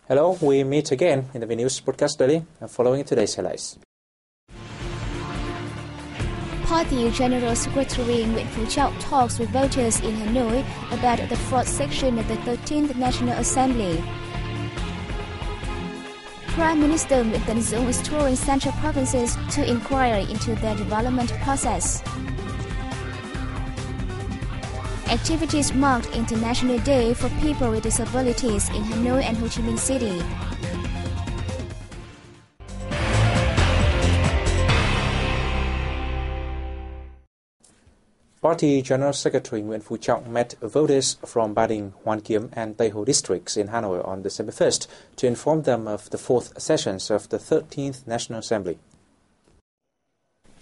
Hello, we meet again in the VNA broadcast daily and following today's highlights. Party General Secretary Nguyễn Phú Trọng talks with voters in Hanoi about the fourth section of the 13th National Assembly. Prime Minister Nguyễn Tấn Dũng is touring central provinces to inquire into their development process. Activities marked International Day for People with Disabilities in Hanoi and Ho Chi Minh City. Party General Secretary Nguyễn Phú Trọng met voters from Ba Đình, Hoàn Kiếm and Tây Hồ districts in Hanoi on December 1st to inform them of the fourth sessions of the 13th National Assembly.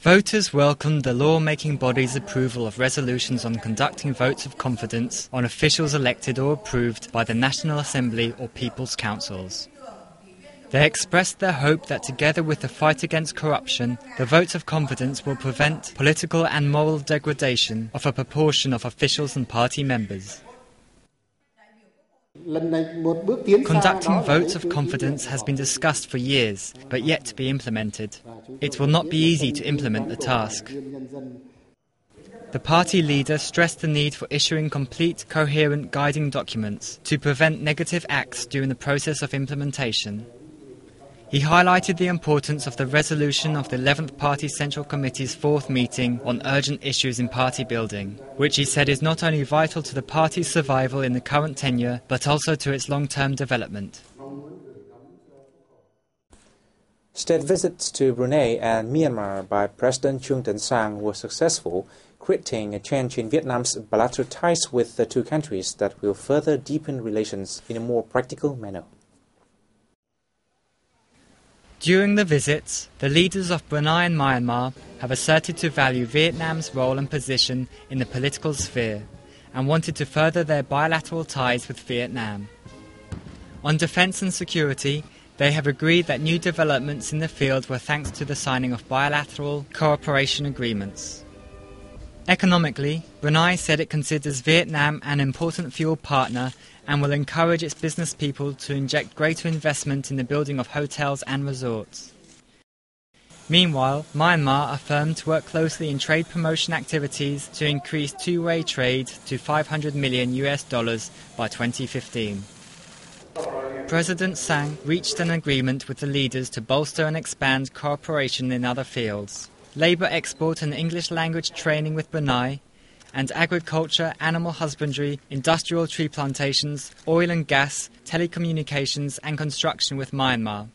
Voters welcomed the law-making body's approval of resolutions on conducting votes of confidence on officials elected or approved by the National Assembly or People's Councils. They expressed their hope that together with the fight against corruption, the votes of confidence will prevent political and moral degradation of a proportion of officials and party members. Conducting votes of confidence has been discussed for years, but yet to be implemented. It will not be easy to implement the task. The party leader stressed the need for issuing complete, coherent guiding documents to prevent negative acts during the process of implementation. He highlighted the importance of the resolution of the 11th Party Central Committee's fourth meeting on urgent issues in party building, which he said is not only vital to the party's survival in the current tenure, but also to its long-term development. State visits to Brunei and Myanmar by President Trung Tấn Sang were successful, creating a change in Vietnam's bilateral ties with the two countries that will further deepen relations in a more practical manner. During the visits, the leaders of Brunei and Myanmar have asserted to value Vietnam's role and position in the political sphere and wanted to further their bilateral ties with Vietnam. On defence and security, they have agreed that new developments in the field were thanks to the signing of bilateral cooperation agreements. Economically, Brunei said it considers Vietnam an important fuel partner and will encourage its business people to inject greater investment in the building of hotels and resorts. Meanwhile, Myanmar affirmed to work closely in trade promotion activities to increase two-way trade to $500 million by 2015. President Sang reached an agreement with the leaders to bolster and expand cooperation in other fields: labour export and English language training with Brunei, and agriculture, animal husbandry, industrial tree plantations, oil and gas, telecommunications and construction with Myanmar.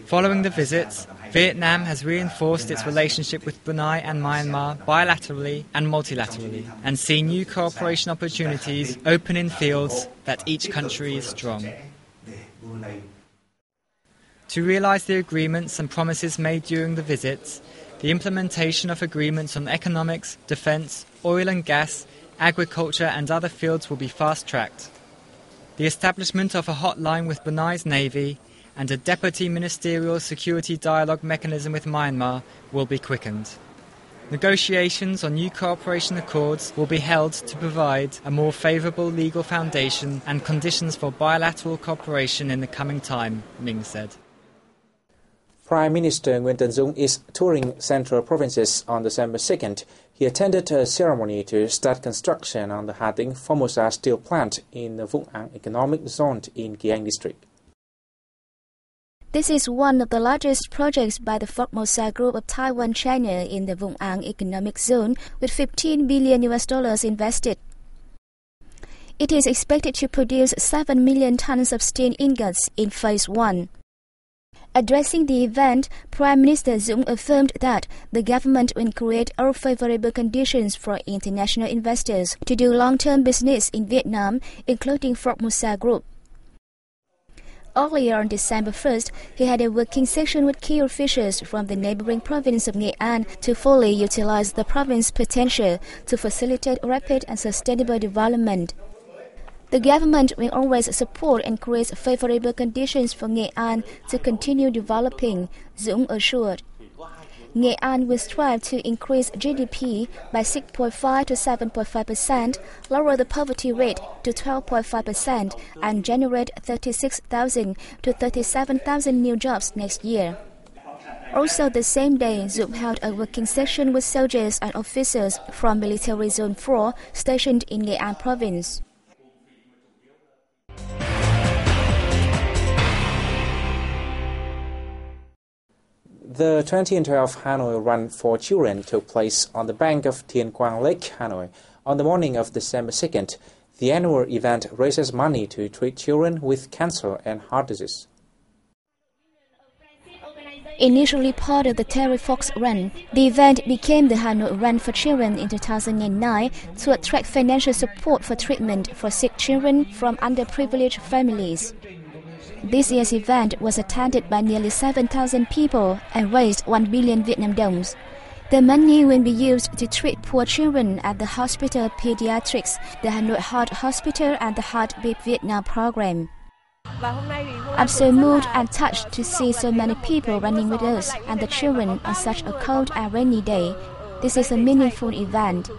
Following the visits, Vietnam has reinforced its relationship with Brunei and Myanmar bilaterally and multilaterally, and seen new cooperation opportunities open in fields that each country is strong. To realise the agreements and promises made during the visits, the implementation of agreements on economics, defence, oil and gas, agriculture and other fields will be fast-tracked. The establishment of a hotline with Brunei's Navy and a deputy ministerial security dialogue mechanism with Myanmar will be quickened. Negotiations on new cooperation accords will be held to provide a more favourable legal foundation and conditions for bilateral cooperation in the coming time, Ming said. Prime Minister Nguyễn Tấn Dũng is touring central provinces on December 2nd. He attended a ceremony to start construction on the Hà Tĩnh Formosa steel plant in the Vũng Áng Economic Zone in Kỳ Anh district. This is one of the largest projects by the Formosa Group of Taiwan China in the Vũng Áng Economic Zone, with $15 billion invested. It is expected to produce 7 million tons of steel ingots in Phase 1. Addressing the event, Prime Minister Dũng affirmed that the government will create all favorable conditions for international investors to do long-term business in Vietnam, including Formosa Group. Earlier on December 1st, he had a working session with key officials from the neighboring province of Nghệ An to fully utilize the province's potential to facilitate rapid and sustainable development. The government will always support and create favorable conditions for Nghệ An to continue developing, Dũng assured. Nghệ An will strive to increase GDP by 6.5 to 7.5%, lower the poverty rate to 12.5%, and generate 36,000 to 37,000 new jobs next year. Also the same day, Zoom held a working session with soldiers and officers from Military Zone 4 stationed in Nghệ An province. The 2012 Hanoi Run for Children took place on the bank of Thiên Quang Lake, Hanoi, on the morning of December 2nd. The annual event raises money to treat children with cancer and heart disease. Initially part of the Terry Fox Run, the event became the Hanoi Run for Children in 2009 to attract financial support for treatment for sick children from underprivileged families. This year's event was attended by nearly 7,000 people and raised 1 billion Vietnam dongs. The money will be used to treat poor children at the Hospital Pediatrics, the Hanoi Heart Hospital and the Heartbeat Vietnam program. I'm so moved and touched to see so many people running with us and the children on such a cold and rainy day. This is a meaningful event.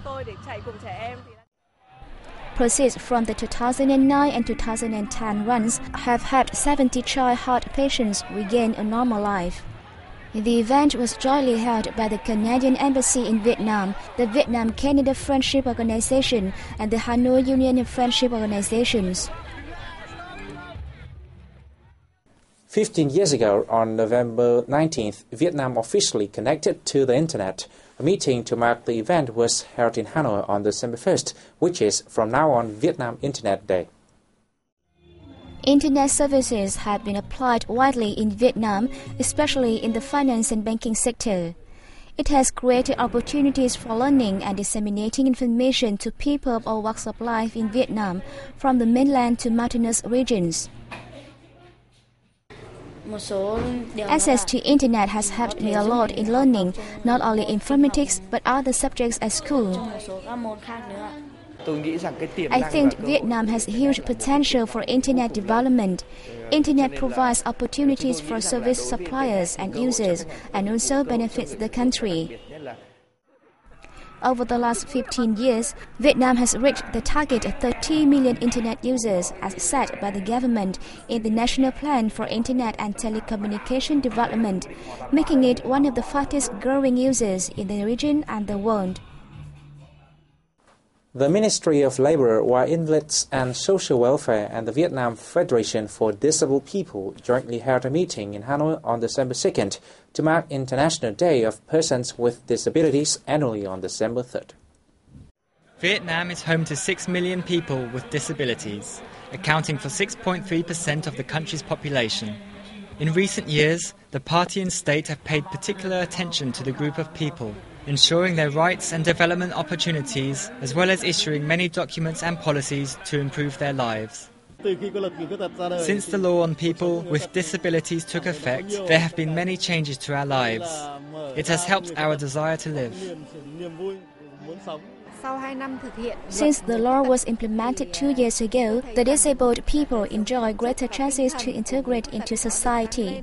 Proceeds from the 2009 and 2010 runs have helped 70 child heart patients regain a normal life. The event was jointly held by the Canadian Embassy in Vietnam, the Vietnam-Canada Friendship Organization, and the Hanoi Union of Friendship Organizations. 15 years ago, on November 19th, Vietnam officially connected to the Internet. A meeting to mark the event was held in Hanoi on December 1st, which is from now on Vietnam Internet Day. Internet services have been applied widely in Vietnam, especially in the finance and banking sector. It has created opportunities for learning and disseminating information to people of all walks of life in Vietnam, from the mainland to mountainous regions. Access to Internet has helped me a lot in learning, not only informatics, but other subjects at school. I think Vietnam has huge potential for Internet development. Internet provides opportunities for service suppliers and users, and also benefits the country. Over the last 15 years, Vietnam has reached the target of 30 million Internet users as set by the government in the National Plan for Internet and Telecommunication Development, making it one of the fastest growing users in the region and the world. The Ministry of Labour, War Invalids and Social Welfare and the Vietnam Federation for Disabled People jointly held a meeting in Hanoi on December 2nd to mark International Day of Persons with Disabilities annually on December 3rd. Vietnam is home to 6 million people with disabilities, accounting for 6.3% of the country's population. In recent years, the party and state have paid particular attention to the group of people, ensuring their rights and development opportunities, as well as issuing many documents and policies to improve their lives. Since the law on people with disabilities took effect, there have been many changes to our lives. It has helped our desire to live. Since the law was implemented 2 years ago, the disabled people enjoy greater chances to integrate into society.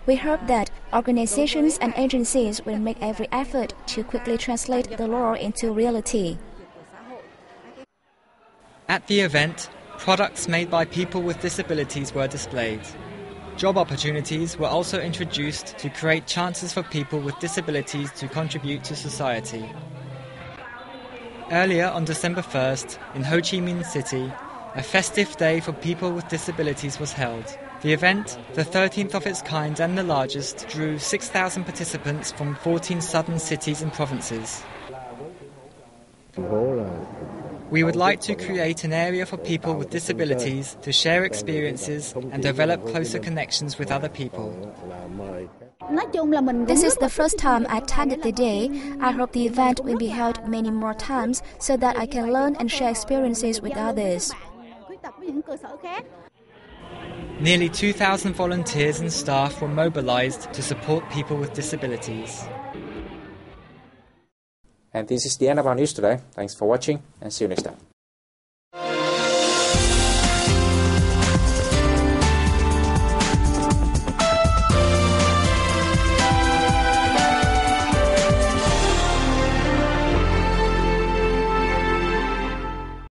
We hope that organizations and agencies will make every effort to quickly translate the law into reality. At the event, products made by people with disabilities were displayed. Job opportunities were also introduced to create chances for people with disabilities to contribute to society. Earlier on December 1st, in Ho Chi Minh City, a festive day for people with disabilities was held. The event, the 13th of its kind and the largest, drew 6,000 participants from 14 southern cities and provinces. We would like to create an area for people with disabilities to share experiences and develop closer connections with other people. This is the first time I attended the day. I hope the event will be held many more times so that I can learn and share experiences with others. Nearly 2,000 volunteers and staff were mobilized to support people with disabilities. And this is the end of our news today. Thanks for watching and see you next time.